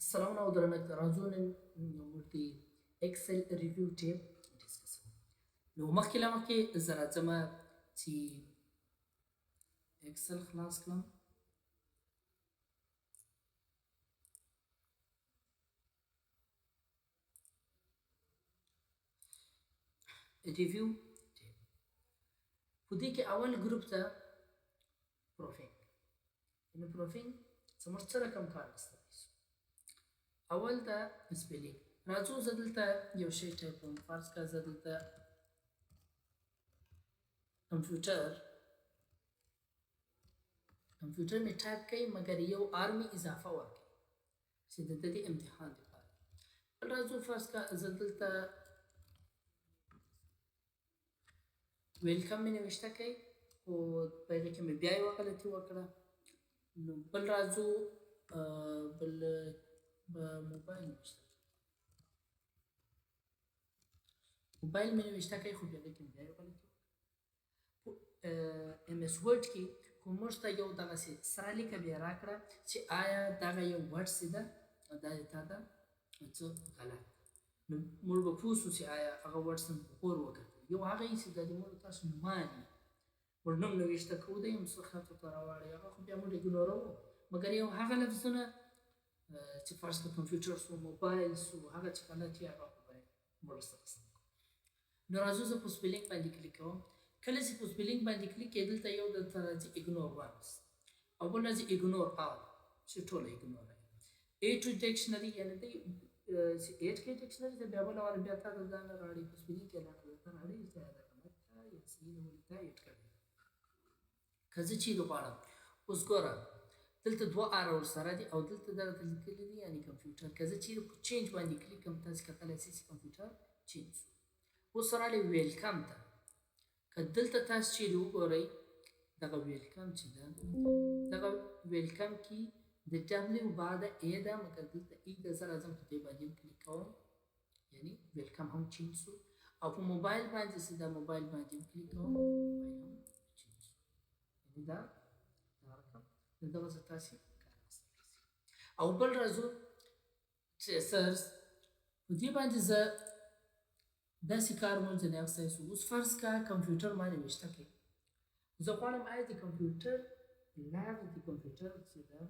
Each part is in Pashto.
السلام او درنښت راځو نن موږ د اکسل ریویو ټیب ډیسکس کوو. نو مخکې له مخکې زه راځم چې اکسل خلاص کړم. ریویو ټیب په دې کې اول ګروپ ته پروفینګ نو پروفینګ څه موږ څه رقم کار نشته اول ته سپیلینګ راځو. زه دلته یو شی ټایپ کوم. فرض کړه زه دلته کمپیوټر مې ټایپ کوي مګر یو آر مې اضافه ورکوي چې د دې امتحان لپاره. بل راځو فرض کړه زه دلته ویلکم مې نوشته کوي خو په هغې کې مې بیا یوه غلطي وکړه. نو بل راځو بل به موبایل نوشته موبایل مې نوشته کوي خو په هغې کې مې بیا یو غلطي وکړه. ایم ایس ورډ کې خو موږ ته یو دغسې سره لیکه بیا راکړه چې آیا دغه یو ورډ چې ده دا د تا ده څه غلط. نو موږ به پوه شو چې آیا هغه ورډ څنګه غور وکړو. یو هغه یې چې دا د موږ تاسو نومان دي موږ نوم نوشته کوو د یو څه خط ورته راواړئ هغه خو بیا موږ اګنوروو مګر یو هغه لفظونه چې فرض کړه کمپیوټر سو موبایل سو هغه چې غلط وي هغه خو باید موږ سره سم کړو. نو راځو زه په سپیلینګ باندې کلیک کوم. کله چې په سپیلینګ باندې کلیک کړئ دلته یو درته راځي اګنور وانس او بل راځي اګنور آل چې ټوله اګنور کړئ. A to dictionary یعنې دی چې ایټ کې ډکشنري ته بیا بله واره بیا تا د ځان نه راړي په سپیلینګ کې دا درته راړي چې دا غلط ده یا صحیح ده ولې تا ایټ کړی. که زه چیرې غواړم اوس ګوره دلته دوه آر ورسره دي او دلته درته لیکلي دي یعنې کمپیوټر. که زه چیرې په چینج باندې کلیک کوم تاسې کتلی شئ چې کمپیوټر چینج شو. اوس راغلی ویلکم ته. که دلته تاسو چیرې وګورئ دغه ویلکم چې ده دغه ویلکم کې د ډبلیو بعد ای ده مګر دلته ای ده. زه راځم په دې باندې کلیک کوم یعنې ویلکم هم چینج شو. او په موبایل باندې چې دا موبایل باندې کلیک کوم موبایل هم چینج شو یعنې دا رقم د دغه څه تاسې کار اخیستلی شئ. او بل راځو ټریسرز په دې باندې زه داسې کار مونږ ځینې اخیستی شو. اوس فرض کړه کمپیوټر ما نوشته کوي زه غواړم آیا د کمپیوټر لار د کمپیوټر چې ده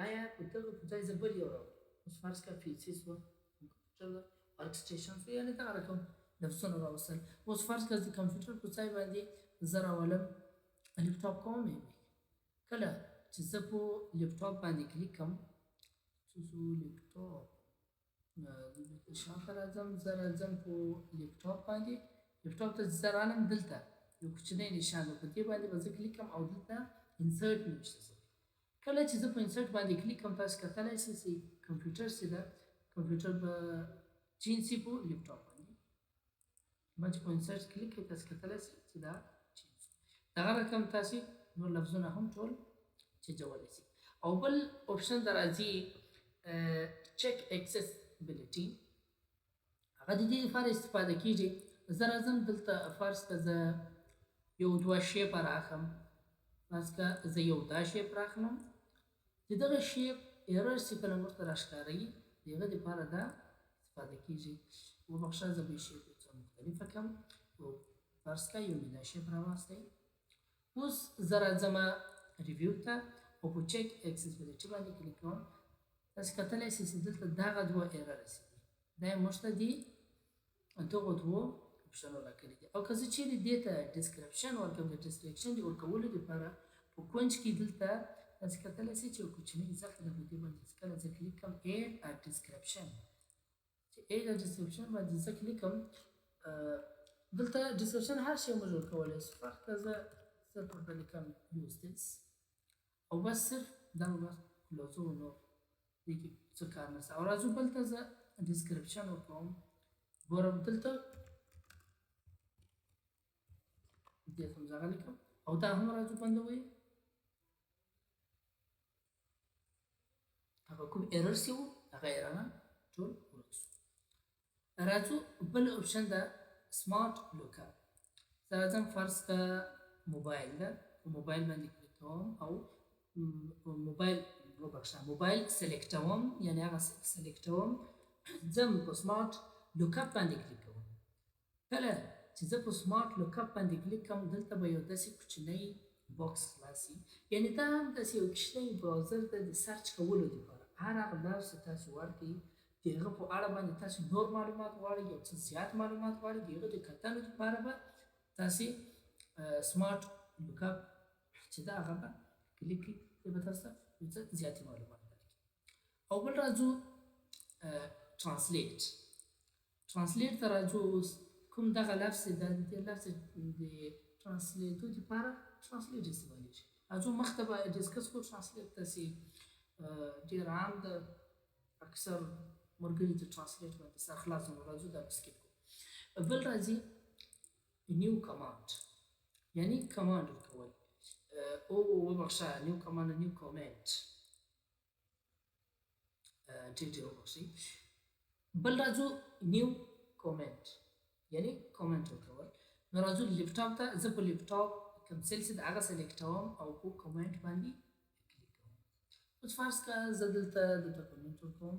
آیا په دغه په ځای زه بل یو راوړم. اوس فرض کړه پیسي شوه کمپیوټر ده ورک سټیشن شو یعنې دغه رقم لفظونه راوستل. اوس فرض کړه د کمپیوټر په ځای باندې زه راولم لیپټاپ کوم یې کله چې زه په لیپټاپ باندې کلیک کوم لیپټاپ شاته راځم زه راځم په لیپټاپ باندې لیپټاپ ته زه رالم دلته یو کوچنی نشان ده په دې باندې به زه کلیک کوم او دلته انسرټ مې وشته شوی. کله چې زه په انسرټ باندې کلیک کوم تاسو کتلی شئ چې کمپیوټر چې ده کمپیوټر به چینج شي په لیپټاپ باندې. ما چې په انسرټ کلیک کوئ تاسو کتلی شئ چې دا چینج شو. دغه رقم تاسې نور لفظونه هم ټول چینجولی شئ. او بل اپشن ته راځي چک اکسسبیلیټي هغه د دې لپاره استفاده کېږي. زه راځم دلته فرض کړه زه یو دوه شیپه رااخلم. فرض کړه زه یو دا شیپ رااخلم د دغه شیپ ایرر چې کله موږ ته راښکاروي د هغه دپاره دا استفاده کېږي. وبخښه زه به شیپ یو څه مختلفه کړم. فرض کړه یو مې دا شیپ راواخیستی. اوس زه راځم ریویو ته او په چک اکسسبیلیټي باندې کلیک کوم. تاسې کتلی شئ چې دلته دغه دوه ایرر رسېدي دا یې موږ ته دي دغو دوو اپشنو راکړي دي. او که زه چیرې دې ته ډسکرپشن ورکړم د ډسکرپشن د ورکولو دپاره په کونج کې دلته تاسې کتلی شئ چې یو کوچنۍ ځخه ده په دې باندې چې کله زه کلیک کوم ایډ ا ډسکرپشن چې ایډ ا ډسکرپشن باندې زه کلیک کوم دلته ډسکرپشن هر شی موږ ورکولی شو. فرض کړه زه صرف ورته لیکم یوز دس او بس صرف دا به بس کلوزو نور دې کې څه کار نشته. او راځو بل ته زه ډسکرپشن ورکوم ګورم دلته دې ته هم زه هغه لیکم او دا هم راځو بندوئ هغه کوم ایرر چې و هغه ایرران ټول ورک شو. راځو بل اپشن ده سمارټ لوکر. زه راځم فرض کړه موبایل ده په موبایل باندې کلیک کوم او موبایل وبخښه موبایل سلیکټوم یعنې هغه سلیکټوم ځم په سمارټ لوکاپ باندې کلیک کوم. کله چې زه په سمارټ لوکاپ باندې کلیک کوم دلته به یو داسې کوچنی باکس خلاصي، یعنې دا هم داسې یو کوچنی براوزر ده د سرچ کولو دپاره. هر هغه لار چې تاسو ورکړئ د هغه په اړه باندې تاسو نور معلومات غواړئ، یو څه زیات معلومات غواړئ، د هغه د کتلو دپاره به تاسې سمارټ لوکاپ چې ده هغه به کلیک کړئ، دی به تاسو ته یو څه زیاتې معلومات درکړي. او بل راځو ترانسلیټ. ترانسلیټ ته راځو. اوس کوم دغه لفظ دی د دې لفظ د ترانسلیټو دپاره ترانسلیټ استعمالیږي. راځو مخته به ډسکس کړو ترانسلیټ داسې ډېر عام ده، اکثر ملګري د ترانسلیټ باندې سر خلاص نو راځو دا به سکیپ کړو. بل راځي نیو کمانډ، یعنې کمانډ ورکول. او وبخښه نیو کمانډ نیو کومنټ ډېر وبخښئ. بل راځو نیو کومنټ یعنې کومنټ ورکول. نو راځو لیپټاپ ته. زه په لیپټاپ کوم سیل چې د هغه سلیکټوم او په کومنټ باندې کلیک کوم. اوس فرض کړه زه دلته کومنټ ورکوم،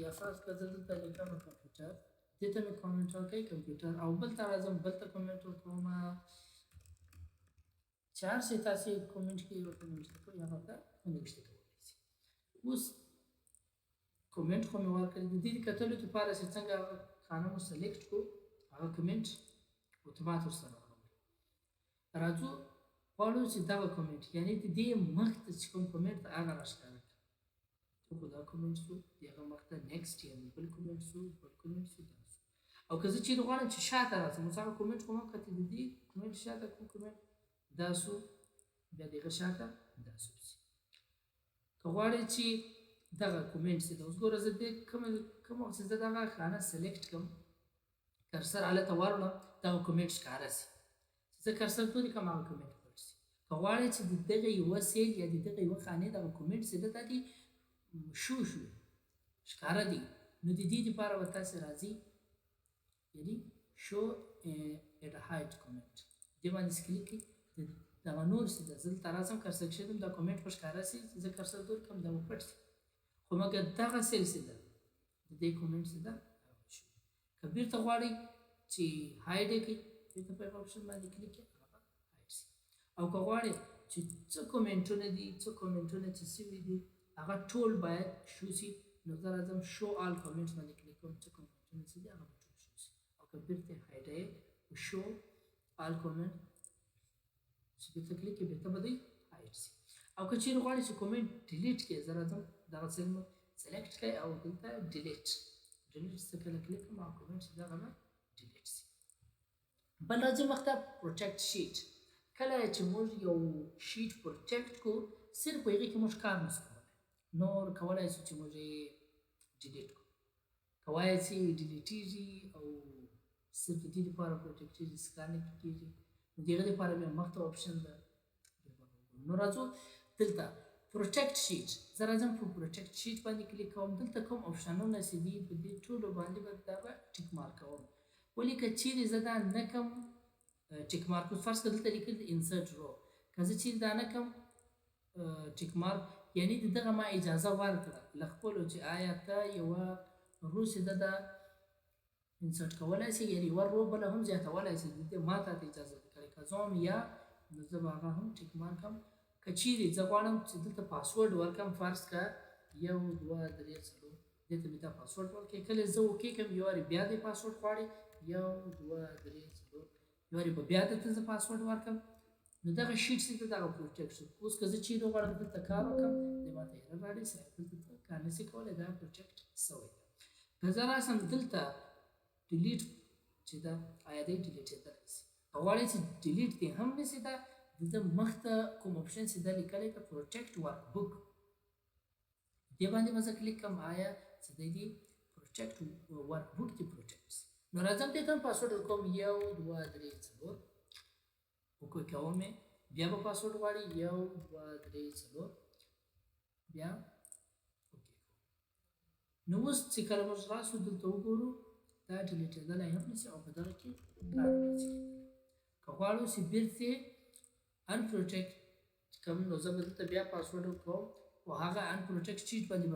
یا فرض کړه زه دلته لیکم کمپیوټر، دې ته مې کومنټ ورکوي کمپیوټر، او بل ته راځم بل ته کومنټ ورکوم چې هر شی تاسې کومنټ کې ورته نوشته کړئ هغه ته نوشته کولی شئ. اوس کومنټ خو مې ورکړی، د دې د کتلو دپاره چې څنګه هغه خانه مو سلیکټ کړو هغه کومنټ اتومات ورسره راغلی. راځو غواړو چې دغه کومنټ یعنې د دې مخته چې کوم کومنټ ده هغه راښکاره کړي. خو دا کومنټ شو، د هغه مخته نیکسټ یعنې بل کومنټ شو، بل کومنټ شو، دا شو. او که زه چیرې غواړم چې شاته راځم، اوس هغه کومنټ خو مه کتئ، د دې کومنټ شاته کوم کومنټ دا شو، بیا د هغه شاته دا شو. که غواړئ چې دغه کومنټ چې ده، اوس ګوره زه دې کوم وخت چې زه دغه خانه سلیکټ کړم کرسر هلته واړوم دغه کومنټ ښکاره شي، چې زه کرسر پورې کړم هغه کومنټ پټ شي. که غواړئ چې د دغه یوه سیل یا د دغه یوه خانې دغه کومنټ چې ده دا دې شو ښکاره دي، نو د دې دپاره به تاسې راځئ یعنې شو اټ هایډ کومنټ دې باندې کلیک کړئ. دغه نور چې ده زه دلته راځم کرسر کښېږدم دا کومنټ به ښکاره شي، چې زه کرسر دور کړم دا به پټ شي. خو مګر دغه سیل چې ده د دې کومنټ چې ده هغه شو. که بیرته غواړئ چې هایډ یې کړئ بیرته په هغه اپشن باندې کلیک کړئ هغه هایډ شي. او که غواړئ چې څه کومنټونه دي څه کومنټونه چې شوي دي هغه ټول باید شو شي، نو زه راځم شو آل کومنټس باندې کلیک کوم، څه کومنټونه چې دي هغه به ټول شو شي. او که بیرته هایډ یې شو آل کومنټ چې بیرته کلیک کړئ بیرته به دوی هایډ شي. او که چیرې غواړئ چې کومنټ ډیلیټ کړئ، زه راځم دغه سیل مو سلیکټ کړئ او دلته ډیلیټ څه کله کلیک کړم هغه کومنټ چې دغه به ډیلیټ شي. بل راځي مخته پروټیکټ شیټ. کله چې موږ یو شیټ پروټیکټ کړو صرف په هغې کې موږ کار نشو کولی، نور کولی شو چې موږ یې ډیلیټ کړو. کولی شي ډیلیټېږي او صرف د دې لپاره پروټیکټېږي، سکان نه کېږي، نو د هغې لپاره بیا مخته اپشن ده. نو راځو دلته پروټیکټ شیټ، زه راځم په پروټیکټ شیټ باندې کلیک کوم. دلته کوم اپشنونه چې دي په دې ټولو باندې به دا به ټیک مارک کوم. ولې که چیرې زه دا نه کړم ټیک مارک، فرض کړه دلته لیکل دي انسرټ رو، که زه چیرې دا نه کړم ټیک مارک یعنې د دغه ما اجازه ورکړه له خپلو چې آیا ته یوه رو چې ده دا انسرټ کولی شي، یعنې یوه رو بله هم زیاتولی شي، د دې ما ته اجازه درکړې. که زه هم یا نو زه به هغه هم ټیک مارک کړم. که چیرې زه غواړم چې دلته پاسورډ ورکړم، فرض کړه 1 2 3 4 دې ته مې دا پاسورډ ورکړئ. کله زه اوکې کړم یو وارې بیا دې پاسورډ غواړي 1 2 3 4 یو وارې به بیا درته زه پاسورډ ورکړم، نو دغه شیټ چې ده دغه پروټیکټ شو. اوس که زه چیرې غواړم دلته کار وکړم دی ماته ایرر راړي صحیح دلته کار نشي کولی، دا پروټیکټ شوی ده. که زه راشم دلته ډیلیټ چې ده آیا دی ډیلیټېدلی شي، که غواړئ چې ډیلیټ دې هم نشي ده دلته مخته کوم اپشن چې ده لیکلی ده پروټیکټ ورک بک دې باندې به زه کلیک کړم آیا چې دی دې پروټیکټ ورک بک دې پروټیکټ شي. نو راځم دې ته هم پاسورډ ورکوم 1 2 3 4 اوکې کوم یې بیا به پاسورډ غواړي 1 2 3 4 بیا اوکې. نو اوس چې کله موږ راشو دلته وګورو دا ډیلیټېدلی هم نشي او په دغه کې کار نشي کېدلی. که غواړو چې بیرته unprotect کوم نو زه به دلته بیا پاسورډ ورکوم او هغه ان پروټیکټ شیټ باندې